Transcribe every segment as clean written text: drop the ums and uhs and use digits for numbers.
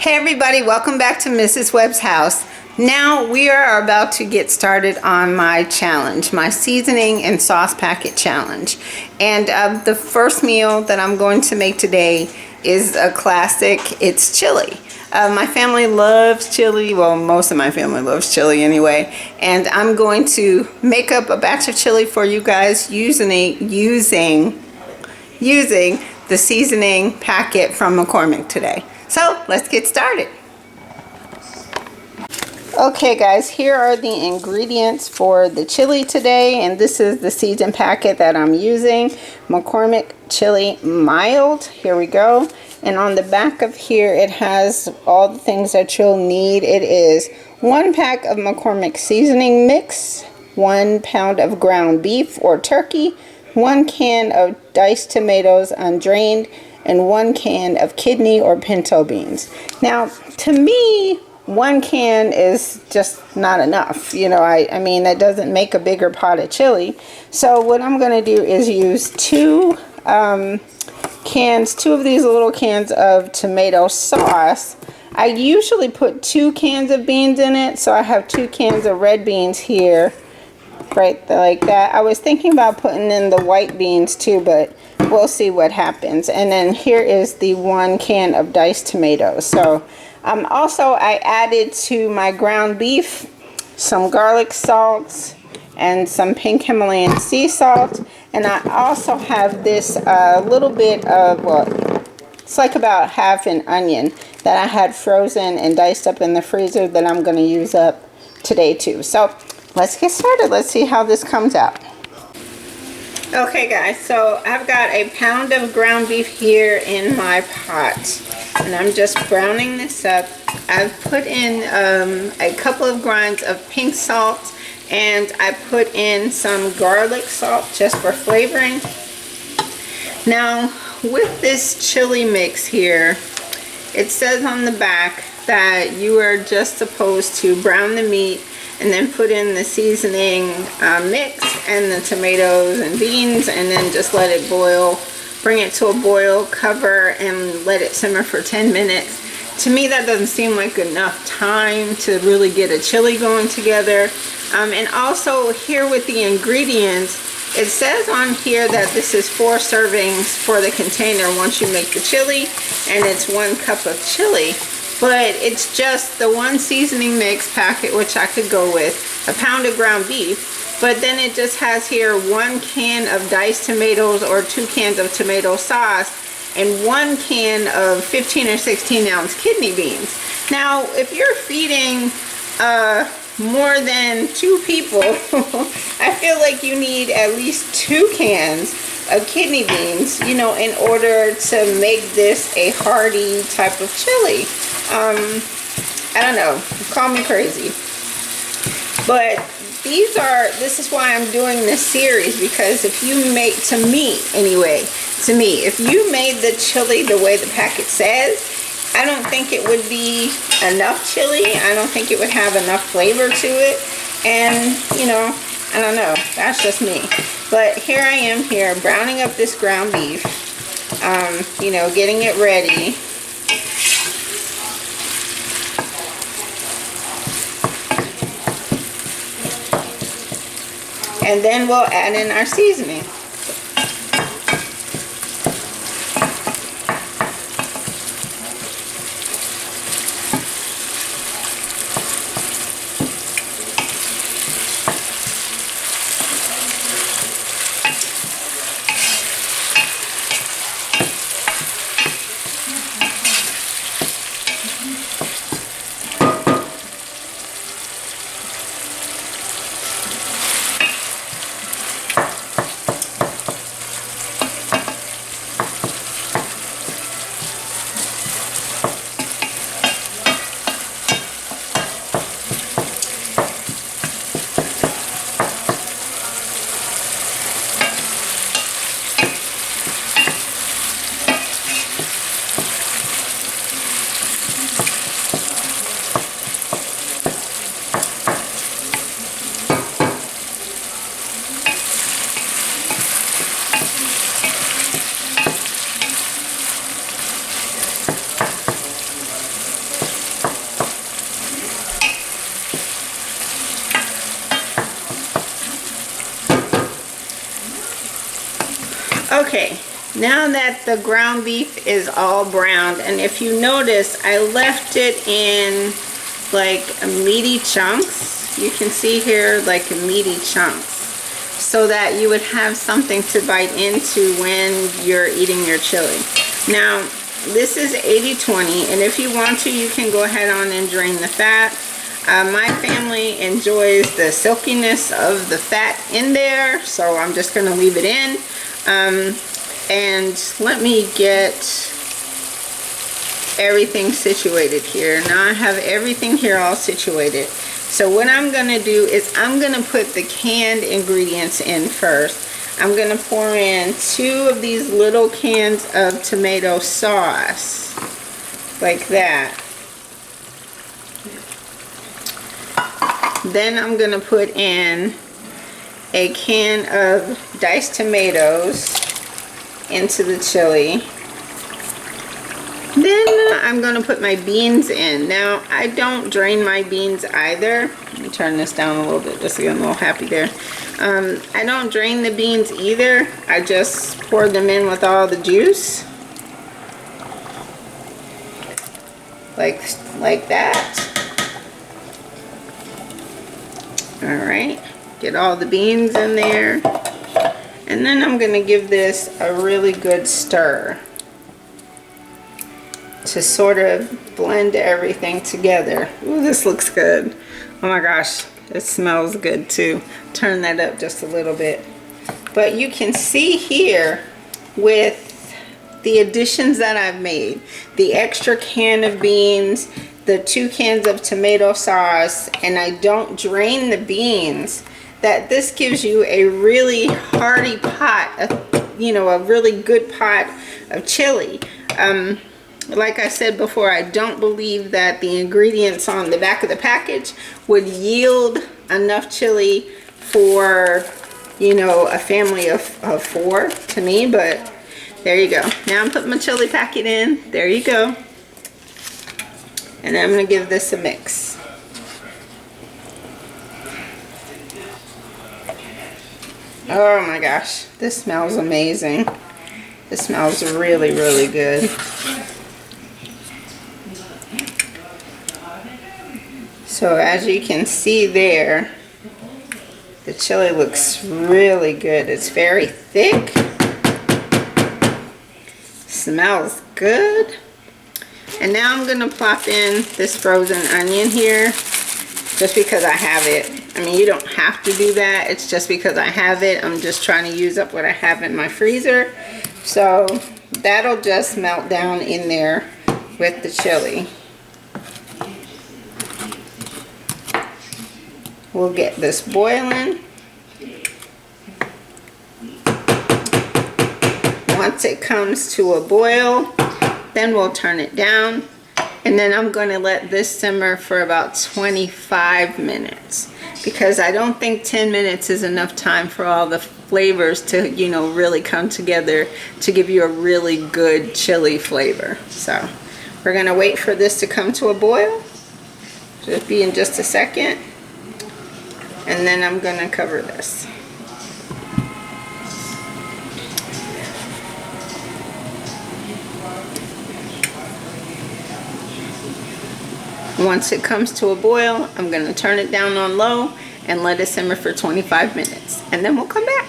Hey everybody, welcome back to Mrs. Webb's house. Now we are about to get started on my challenge, my seasoning and sauce packet challenge. And the first meal that I'm going to make today is a classic. It's chili. My family loves chili. Well, most of my family loves chili anyway. And I'm going to make up a batch of chili for you guys using the seasoning packet from McCormick today. So let's get started. Okay guys, here are the ingredients for the chili today, and this is the season packet that I'm using, McCormick Chili Mild. Here we go. And on the back of here it has all the things that you'll need. It is 1 pack of McCormick seasoning mix, 1 pound of ground beef or turkey, 1 can of diced tomatoes undrained, and 1 can of kidney or pinto beans. Now, to me, 1 can is just not enough. You know, I mean, that doesn't make a bigger pot of chili. So what I'm going to do is use 2 of these little cans of tomato sauce. I usually put 2 cans of beans in it, so I have 2 cans of red beans here, right like that. I was thinking about putting in the white beans too, but we'll see what happens. And then here is the 1 can of diced tomatoes. So also I added to my ground beef some garlic salt and some pink Himalayan sea salt. And I also have this little bit of, well, it's like about half an onion that I had frozen and diced up in the freezer that I'm going to use up today too. So let's get started. Let's see how this comes out. Okay guys, so I've got a pound of ground beef here in my pot, and I'm just browning this up. I've put in a couple of grinds of pink salt, and I put in some garlic salt just for flavoring. Now with this chili mix here, it says on the back that you are just supposed to brown the meat and then put in the seasoning mix and the tomatoes and beans, and then just let it boil. Bring it to a boil, cover, and let it simmer for 10 minutes. To me, that doesn't seem like enough time to really get a chili going together. And also here with the ingredients, it says on here that this is 4 servings for the container once you make the chili, and it's 1 cup of chili. But it's just the 1 seasoning mix packet, which I could go with, a pound of ground beef, but then it just has here 1 can of diced tomatoes or 2 cans of tomato sauce and 1 can of 15 or 16 ounce kidney beans. Now, if you're feeding more than 2 people, I feel like you need at least 2 cans of kidney beans, you know, in order to make this a hearty type of chili. I don't know, call me crazy, but this is why I'm doing this series, because if you make, to me, if you made the chili the way the packet says, I don't think it would be enough chili. I don't think it would have enough flavor to it. And, you know, I don't know. That's just me. But here I am here browning up this ground beef, you know, getting it ready. And then we'll add in our seasoning. Now that the ground beef is all browned, and if you notice, I left it in like meaty chunks. You can see here like meaty chunks, so that you would have something to bite into when you're eating your chili. Now, this is 80-20, and if you want to, you can go ahead on and drain the fat. My family enjoys the silkiness of the fat in there, so I'm just going to leave it in. And let me get everything situated here. Now I have everything here all situated. So what I'm going to do is I'm going to put the canned ingredients in first. I'm going to pour in 2 of these little cans of tomato sauce, like that. Then I'm going to put in a can of diced tomatoes into the chili. Then I'm going to put my beans in. Now, I don't drain my beans either. Let me turn this down a little bit just to get a little happy there. I don't drain the beans either. I just pour them in with all the juice. Like that. Alright. Get all the beans in there. And then I'm going to give this a really good stir to sort of blend everything together. Ooh, this looks good. Oh my gosh, it smells good too. Turn that up just a little bit. But you can see here with the additions that I've made, the extra can of beans, the 2 cans of tomato sauce, and I don't drain the beans, that this gives you a really hearty pot of, you know, a really good pot of chili. Like I said before, I don't believe that the ingredients on the back of the package would yield enough chili for, you know, a family of 4 to me, but there you go. Now I'm putting my chili packet in. There you go. And I'm going to give this a mix. Oh my gosh, this smells amazing. This smells really, really good. So as you can see there, the chili looks really good. It's very thick. Smells good. And now I'm going to plop in this frozen onion here, just because I have it. I mean, you don't have to do that. It's just because I have it. I'm just trying to use up what I have in my freezer. So that'll just melt down in there with the chili. We'll get this boiling. Once it comes to a boil, then we'll turn it down. And then I'm going to let this simmer for about 25 minutes. Because I don't think 10 minutes is enough time for all the flavors to, you know, really come together to give you a really good chili flavor. So we're going to wait for this to come to a boil. Just be in just a second. And then I'm going to cover this. Once it comes to a boil, I'm going to turn it down on low and let it simmer for 25 minutes. And then we'll come back.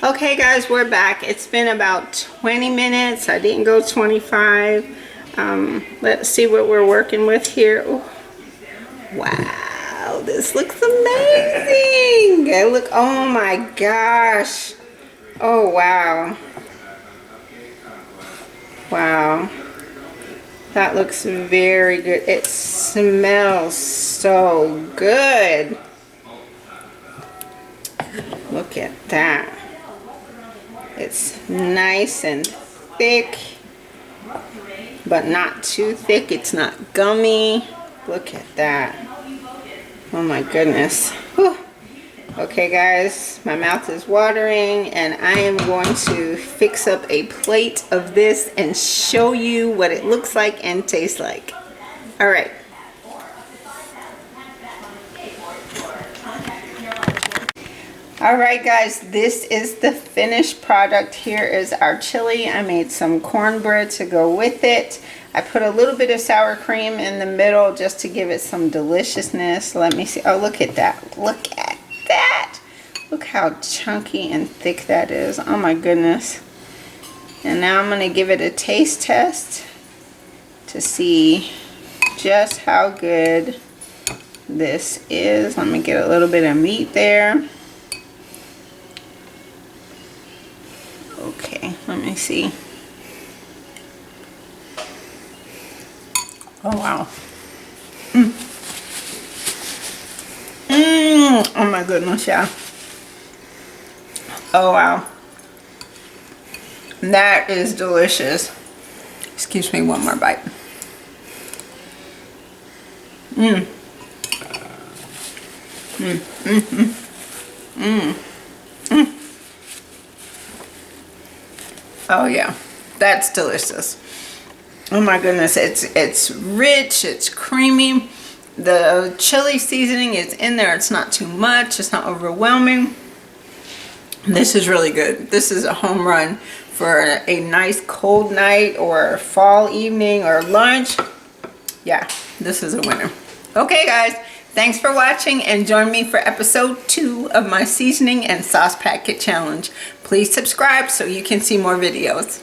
Okay guys, we're back. It's been about 20 minutes. I didn't go 25. Let's see what we're working with here. Ooh. Wow, this looks amazing. Oh my gosh. Oh wow. Wow. That looks very good. It smells so good. Look at that. It's nice and thick, but not too thick. It's not gummy. Look at that. Oh my goodness. Whew. Okay guys, my mouth is watering and I am going to fix up a plate of this and show you what it looks like and tastes like. Alright. All right, guys, this is the finished product. Here is our chili. I made some cornbread to go with it. I put a little bit of sour cream in the middle just to give it some deliciousness. Let me see. Oh, look at that. Look at that. Look how chunky and thick that is. Oh my goodness. And now I'm going to give it a taste test to see just how good this is. Let me get a little bit of meat there. Okay, let me see. Oh wow. Oh my goodness, yeah. Oh wow. That is delicious. Excuse me, one more bite. Oh yeah, that's delicious. Oh my goodness, it's rich, it's creamy. The chili seasoning is in there. It's not too much, it's not overwhelming. This is really good. This is a home run for a nice cold night or fall evening or lunch. Yeah, this is a winner. Okay guys, thanks for watching and join me for episode 2 of my seasoning and sauce packet challenge. Please subscribe so you can see more videos.